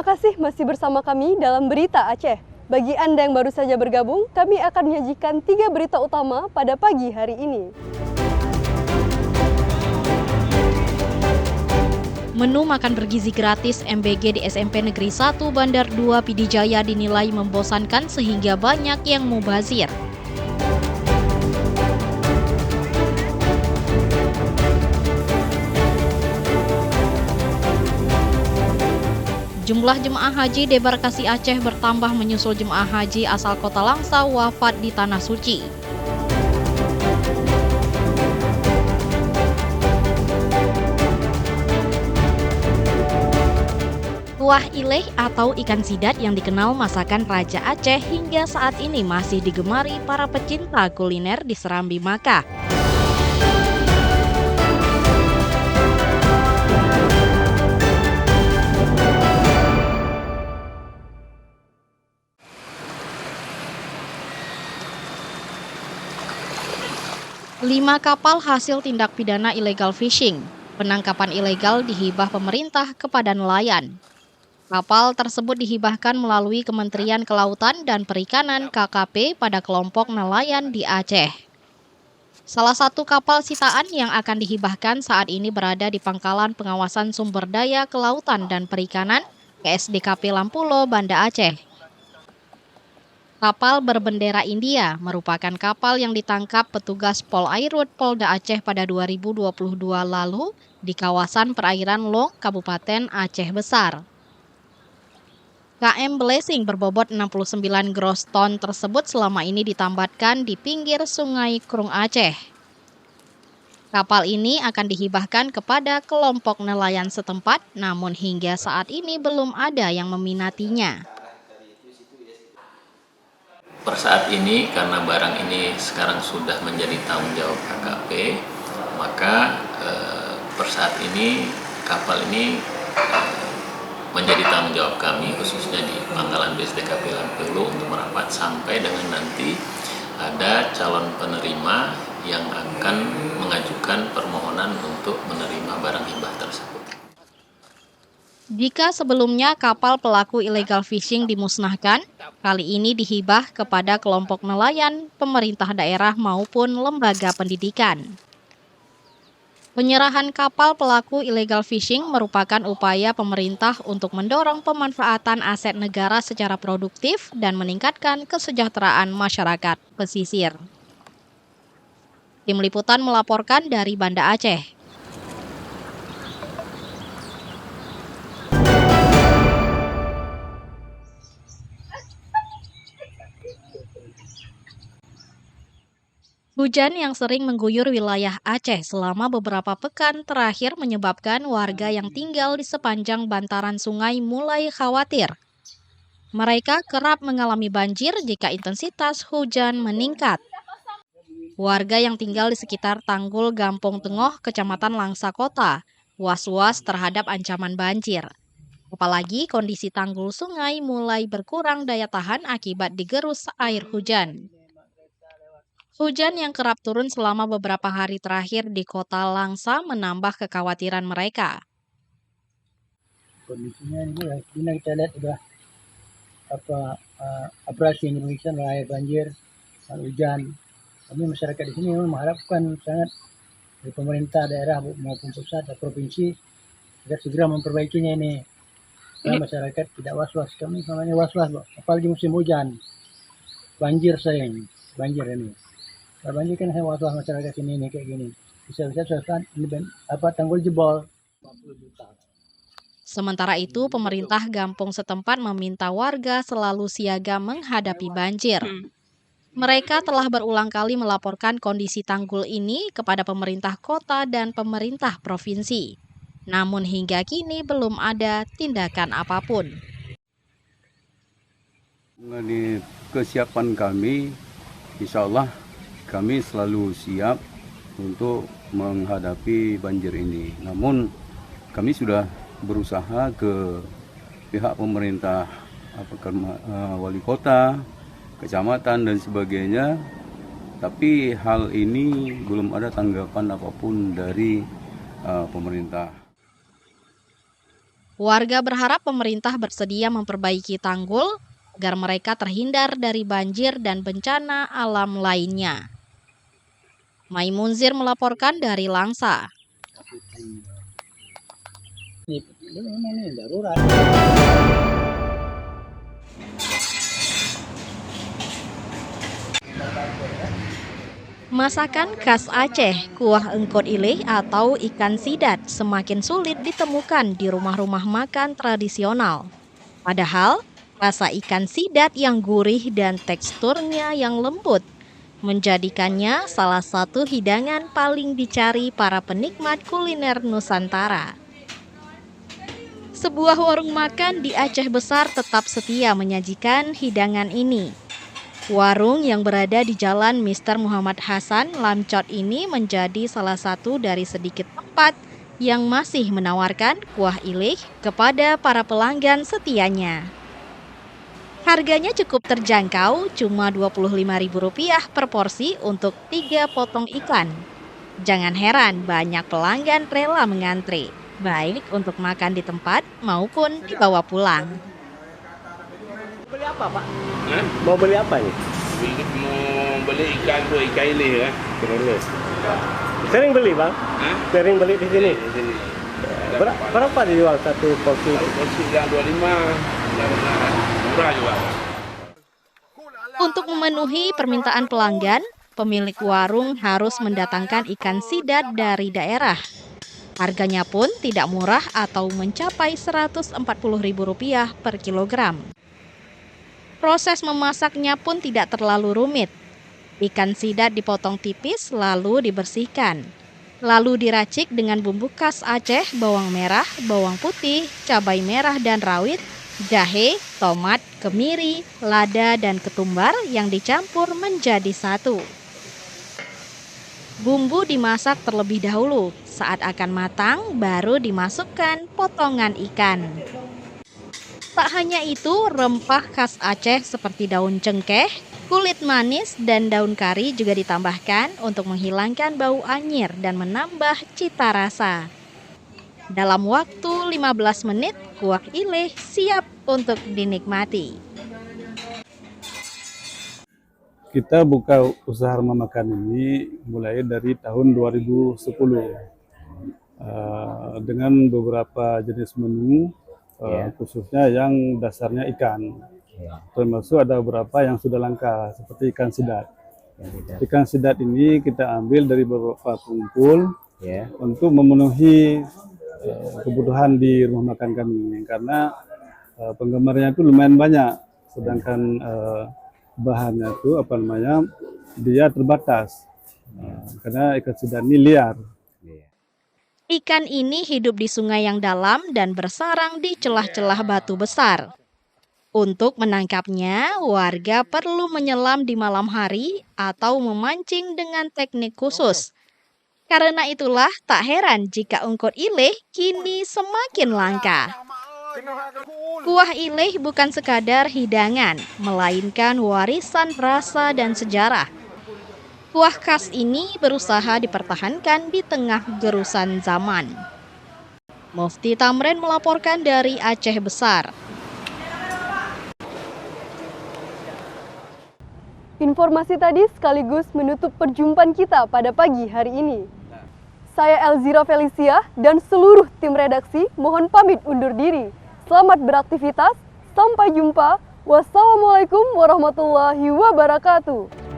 Terima kasih masih bersama kami dalam Berita Aceh. Bagi Anda yang baru saja bergabung, kami akan menyajikan 3 berita utama pada pagi hari ini. Menu makan bergizi gratis MBG di SMP Negeri 1 Bandar 2 Pidijaya dinilai membosankan sehingga banyak yang mubazir. Jumlah jemaah haji debarkasi Aceh bertambah menyusul jemaah haji asal kota Langsa wafat di Tanah Suci. Kuah ileh atau ikan sidat yang dikenal masakan Raja Aceh hingga saat ini masih digemari para pecinta kuliner di Serambi Makkah. Lima kapal hasil tindak pidana illegal fishing. Penangkapan ilegal dihibah pemerintah kepada nelayan. Kapal tersebut dihibahkan melalui Kementerian Kelautan dan Perikanan KKP pada kelompok nelayan di Aceh. Salah satu kapal sitaan yang akan dihibahkan saat ini berada di Pangkalan Pengawasan Sumber Daya Kelautan dan Perikanan PSDKP Lampulo, Banda Aceh. Kapal berbendera India merupakan kapal yang ditangkap petugas Polairut Polda Aceh pada 2022 lalu di kawasan perairan Long, Kabupaten Aceh Besar. KM Blessing berbobot 69 gross ton tersebut selama ini ditambatkan di pinggir Sungai Krung Aceh. Kapal ini akan dihibahkan kepada kelompok nelayan setempat, namun hingga saat ini belum ada yang meminatinya. Per saat ini, karena barang ini sekarang sudah menjadi tanggung jawab KKP, maka per saat ini kapal ini menjadi tanggung jawab kami, khususnya di Pangkalan BSDKP Lampulo untuk merapat sampai dengan nanti ada calon penerima yang akan mengajukan permohonan untuk menerima barang hibah tersebut. Jika sebelumnya kapal pelaku illegal fishing dimusnahkan, kali ini dihibah kepada kelompok nelayan, pemerintah daerah maupun lembaga pendidikan. Penyerahan kapal pelaku illegal fishing merupakan upaya pemerintah untuk mendorong pemanfaatan aset negara secara produktif dan meningkatkan kesejahteraan masyarakat pesisir. Tim Liputan melaporkan dari Banda Aceh. Hujan yang sering mengguyur wilayah Aceh selama beberapa pekan terakhir menyebabkan warga yang tinggal di sepanjang bantaran sungai mulai khawatir. Mereka kerap mengalami banjir jika intensitas hujan meningkat. Warga yang tinggal di sekitar Tanggul Gampong Tengoh, Kecamatan Langsa Kota, was-was terhadap ancaman banjir. Apalagi kondisi tanggul sungai mulai berkurang daya tahan akibat digerus air hujan. Hujan yang kerap turun selama beberapa hari terakhir di kota Langsa menambah kekhawatiran mereka. Kondisinya ini kita lihat sudah abrasi yang diberikan oleh air banjir, hujan. Kami masyarakat di sini mengharapkan sangat dari pemerintah daerah maupun pusat dan provinsi agar segera memperbaikinya ini. Karena masyarakat tidak was-was. Kami semuanya was-was, apalagi musim hujan. Banjir sayang, banjir ini. Kalau banjir kan saya was-was masyarakat sini kayak gini. Bisa-bisa tanggul jebol. Sementara itu, pemerintah Gampong setempat meminta warga selalu siaga menghadapi banjir. Mereka telah berulang kali melaporkan kondisi tanggul ini kepada pemerintah kota dan pemerintah provinsi. Namun hingga kini belum ada tindakan apapun. Mengenai kesiapan kami, insya Allah kami selalu siap untuk menghadapi banjir ini. Namun kami sudah berusaha ke pihak pemerintah, wali kota, kecamatan dan sebagainya. Tapi hal ini belum ada tanggapan apapun dari pemerintah. Warga berharap pemerintah bersedia memperbaiki tanggul agar mereka terhindar dari banjir dan bencana alam lainnya. Mai Munzir melaporkan dari Langsa. Ini memang ini darurat. Masakan khas Aceh, kuah engkot ileh atau ikan sidat semakin sulit ditemukan di rumah-rumah makan tradisional. Padahal, rasa ikan sidat yang gurih dan teksturnya yang lembut menjadikannya salah satu hidangan paling dicari para penikmat kuliner Nusantara. Sebuah warung makan di Aceh Besar tetap setia menyajikan hidangan ini. Warung yang berada di Jalan Mr. Muhammad Hasan, Lamcot ini menjadi salah satu dari sedikit tempat yang masih menawarkan kuah ileh kepada para pelanggan setianya. Harganya cukup terjangkau, cuma Rp25.000 per porsi untuk 3 potong ikan. Jangan heran banyak pelanggan rela mengantri, baik untuk makan di tempat maupun dibawa pulang. Beli apa, Pak? Mau beli apa ini? Mau beli ikan tuh, ikan ileh kan? Sering beli, Bang? Sering beli di sini. Di sini. Berapa dijual satu porsi? Porsi yang 25, murah juga. Untuk memenuhi permintaan pelanggan, pemilik warung harus mendatangkan ikan sidat dari daerah. Harganya pun tidak murah atau mencapai Rp140.000 per kilogram. Proses memasaknya pun tidak terlalu rumit. Ikan sidat dipotong tipis lalu dibersihkan. Lalu diracik dengan bumbu khas Aceh, bawang merah, bawang putih, cabai merah dan rawit, jahe, tomat, kemiri, lada, dan ketumbar yang dicampur menjadi satu. Bumbu dimasak terlebih dahulu. Saat akan matang, baru dimasukkan potongan ikan. Tak hanya itu, rempah khas Aceh seperti daun cengkeh, kulit manis, dan daun kari juga ditambahkan untuk menghilangkan bau anyir dan menambah cita rasa. Dalam waktu 15 menit, kuah ileh siap untuk dinikmati. Kita buka usaha rumah makan ini mulai dari tahun 2010 dengan beberapa jenis menu, khususnya yang dasarnya ikan. Termasuk ada beberapa yang sudah langka seperti ikan sidat. Ikan sidat ini kita ambil dari beberapa pengumpul untuk memenuhi kebutuhan di rumah makan kami, karena penggemarnya itu lumayan banyak, sedangkan bahannya itu dia terbatas karena ikan sidat ini liar. Ikan ini hidup di sungai yang dalam dan bersarang di celah-celah batu besar. Untuk menangkapnya, warga perlu menyelam di malam hari atau memancing dengan teknik khusus. Karena itulah tak heran jika ungkut ileh kini semakin langka. Kuah ileh bukan sekadar hidangan, melainkan warisan rasa dan sejarah. Kuah khas ini berusaha dipertahankan di tengah gerusan zaman. Mufti Tamrin melaporkan dari Aceh Besar. Informasi tadi sekaligus menutup perjumpaan kita pada pagi hari ini. Saya Elzira Felicia dan seluruh tim redaksi mohon pamit undur diri. Selamat beraktivitas, sampai jumpa. Wassalamualaikum warahmatullahi wabarakatuh.